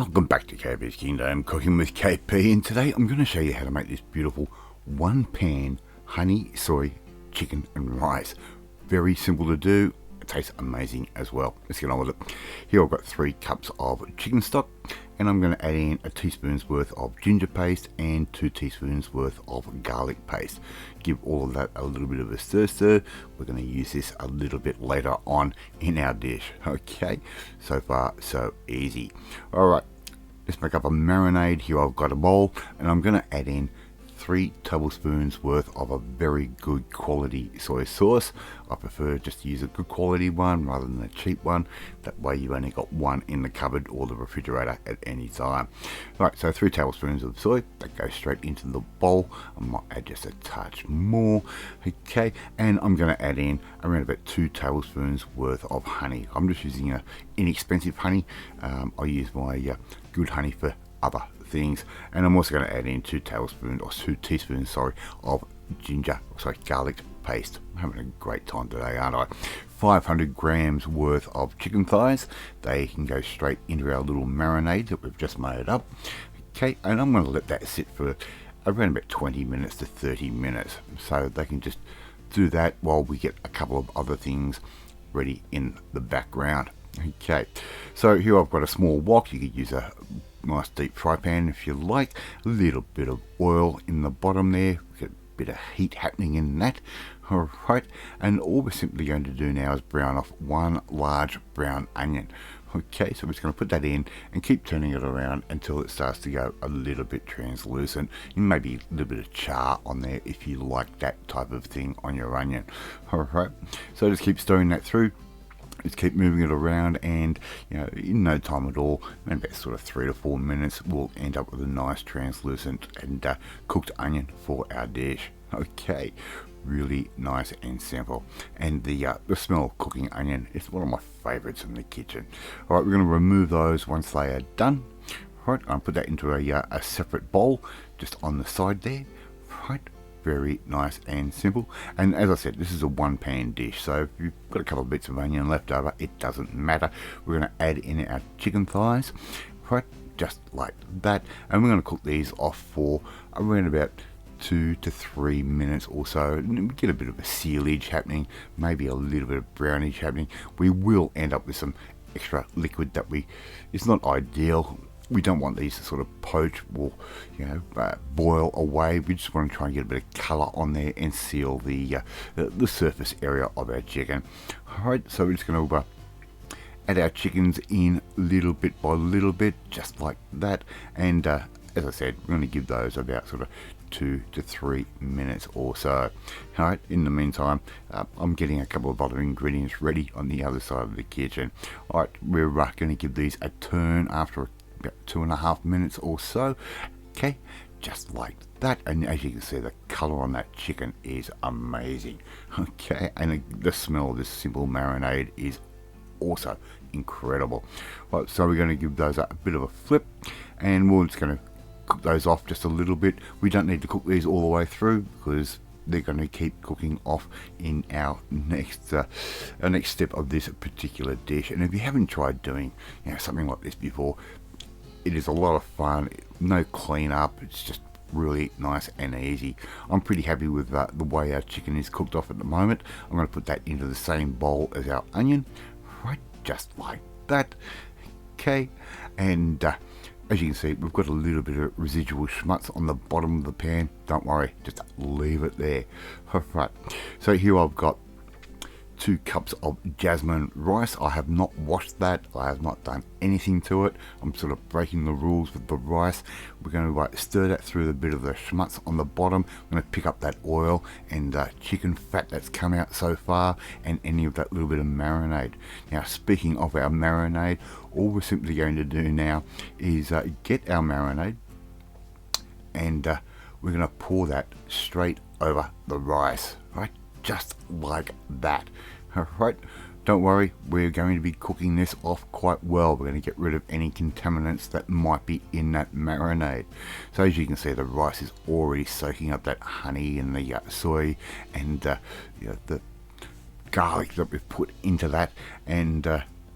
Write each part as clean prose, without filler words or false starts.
Welcome back to KP's Kingdom, cooking with KP, and today I'm going to show you how to make this beautiful one pan honey soy chicken and rice. Very simple to do, it tastes amazing as well. Let's get on with it. Here I've got 3 cups of chicken stock, and I'm going to add in a teaspoon's worth of ginger paste and 2 teaspoons worth of garlic paste. Give all of that a little bit of a stir. We're going to use this a little bit later on in our dish. Okay, so far so easy. Alright, let's make up a marinade. Here I've got a bowl, and I'm going to add in 3 tablespoons worth of a very good quality soy sauce. I prefer just to use a good quality one rather than a cheap one. That way you only got one in the cupboard or the refrigerator at any time. Right, so 3 tablespoons of soy, that goes straight into the bowl. I might add just a touch more. Okay, and I'm going to add in around about 2 tablespoons worth of honey. I'm just using a inexpensive honey. I use my good honey for other things, and I'm also going to add in 2 teaspoons of garlic paste. I'm having a great time today, aren't I? 500 grams worth of chicken thighs. They can go straight into our little marinade that we've just made up. Okay, and I'm going to let that sit for around about 20 minutes to 30 minutes, so they can just do that while we get a couple of other things ready in the background. Okay, so here I've got a small wok. You could use a nice deep fry pan if you like. A little bit of oil in the bottom there. Get a bit of heat happening in that. Alright, and all we're simply going to do now is brown off 1 large brown onion. Okay, so we're just going to put that in and keep turning it around until it starts to go a little bit translucent, and maybe a little bit of char on there if you like that type of thing on your onion. Alright, so just keep stirring that through. Just keep moving it around, and in no time at all, in about sort of 3 to 4 minutes, we'll end up with a nice translucent and cooked onion for our dish. Okay, really nice and simple, and the smell of cooking onion is one of my favorites in the kitchen. Alright, we're going to remove those once they are done. Right, I'll put that into a separate bowl just on the side there. Right, very nice and simple, and as I said, this is a one pan dish, so if you've got a couple of bits of onion left over, it doesn't matter. We're going to add in our chicken thighs, right, just like that, and we're going to cook these off for around about 2 to 3 minutes or so, and we get a bit of a sealage happening, maybe a little bit of brownish happening. We will end up with some extra liquid that it's not ideal. We don't want these to sort of poach or boil away. We just want to try and get a bit of colour on there and seal the surface area of our chicken. Alright, so we're just going to add our chickens in little bit by little bit, just like that, and as I said, we're going to give those about sort of 2 to 3 minutes or so. Alright, in the meantime, I'm getting a couple of other ingredients ready on the other side of the kitchen. Alright, we're going to give these a turn after about 2.5 minutes or so. Okay, just like that, and as you can see, the color on that chicken is amazing. Okay, and the smell of this simple marinade is also incredible. Right, so we're going to give those a bit of a flip, and we're just going to cook those off just a little bit. We don't need to cook these all the way through because they're going to keep cooking off in our next step of this particular dish. And if you haven't tried doing something like this before, it is a lot of fun. No cleanup. It's just really nice and easy. I'm pretty happy with the way our chicken is cooked off at the moment. I'm going to put that into the same bowl as our onion, right, just like that. Okay, and as you can see, we've got a little bit of residual schmutz on the bottom of the pan. Don't worry, just leave it there. Alright, so here I've got 2 cups of jasmine rice. I have not washed that. I have not done anything to it. I'm sort of breaking the rules with the rice. We're going to stir that through a bit of the schmutz on the bottom. I'm going to pick up that oil and chicken fat that's come out so far, and any of that little bit of marinade. Now, speaking of our marinade, all we're simply going to do now is get our marinade, and we're going to pour that straight over the rice, right? Just like that. Alright, don't worry, we're going to be cooking this off quite well. We're going to get rid of any contaminants that might be in that marinade. So as you can see, the rice is already soaking up that honey and the soy and the garlic that we've put into that, and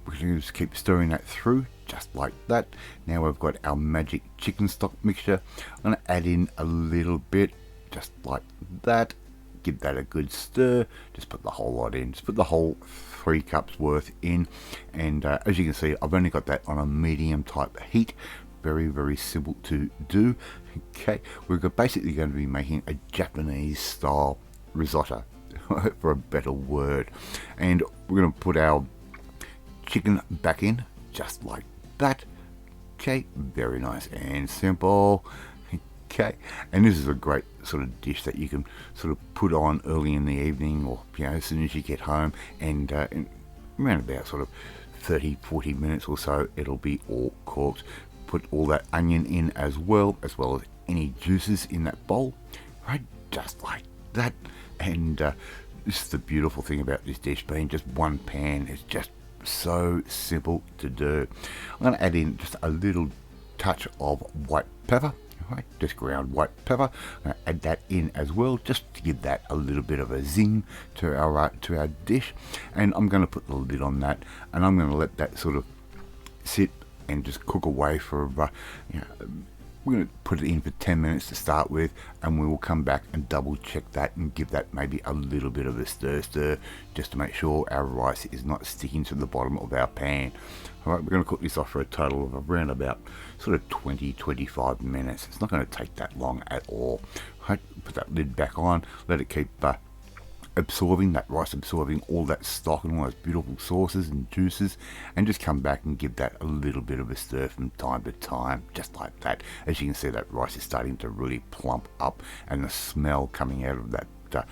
we're going to just keep stirring that through, just like that. Now we've got our magic chicken stock mixture. I'm going to add in a little bit, just like that. Give that a good stir. Just put the whole lot in. Just put the whole 3 cups worth in. And as you can see, I've only got that on a medium type heat. Very, very simple to do. Okay, we're basically going to be making a Japanese style risotto, for a better word. And we're going to put our chicken back in, just like that. Okay, very nice and simple. Okay, and this is a great sort of dish that you can sort of put on early in the evening, or as soon as you get home, and around about sort of 30-40 minutes or so, it'll be all cooked. Put all that onion in as well as any juices in that bowl, right, just like that. And this is the beautiful thing about this dish, being just one pan. It's just so simple to do. I'm going to add in just a little touch of white pepper, right, just ground white pepper. I'm going to add that in as well, just to give that a little bit of a zing to our dish. And I'm going to put the lid on that, and I'm going to let that sort of sit and just cook away for we're going to put it in for 10 minutes to start with, and we will come back and double check that and give that maybe a little bit of a stir just to make sure our rice is not sticking to the bottom of our pan. Alright, we're going to cook this off for a total of around about sort of 20-25 minutes. It's not going to take that long at all. Right, put that lid back on, let it keep absorbing that rice, absorbing all that stock and all those beautiful sauces and juices, and just come back and give that a little bit of a stir from time to time, just like that. As you can see, that rice is starting to really plump up, and the smell coming out of that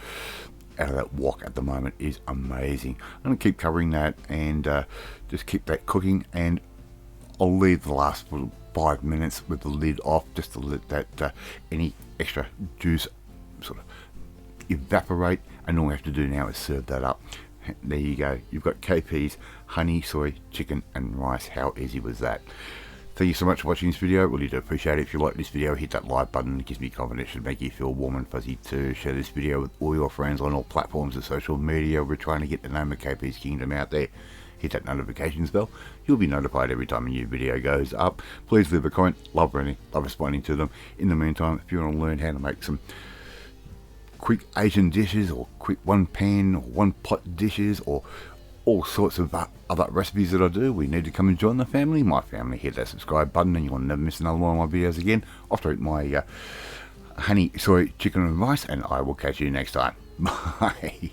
wok at the moment is amazing. I'm going to keep covering that and just keep that cooking, and I'll leave the last 5 minutes with the lid off, just to let that any extra juice sort of evaporate, and all we have to do now is serve that up. There you go, you've got KP's honey soy chicken and rice. How easy was that? Thank you so much for watching this video. Really do appreciate it. If you like this video, hit that like button. It gives me confidence to make you feel warm and fuzzy too. Share this video with all your friends on all platforms of social media. We're trying to get the name of KP's Kingdom out there. Hit that notifications bell. You'll be notified every time a new video goes up. Please leave a comment. Love reading, love responding to them. In the meantime, if you want to learn how to make some quick Asian dishes, or quick one pan or one pot dishes, or all sorts of other recipes that I do, we need to come and join the family. My family, hit that subscribe button and you'll never miss another one of my videos again. Off to eat my honey soy chicken and rice, and I will catch you next time. Bye.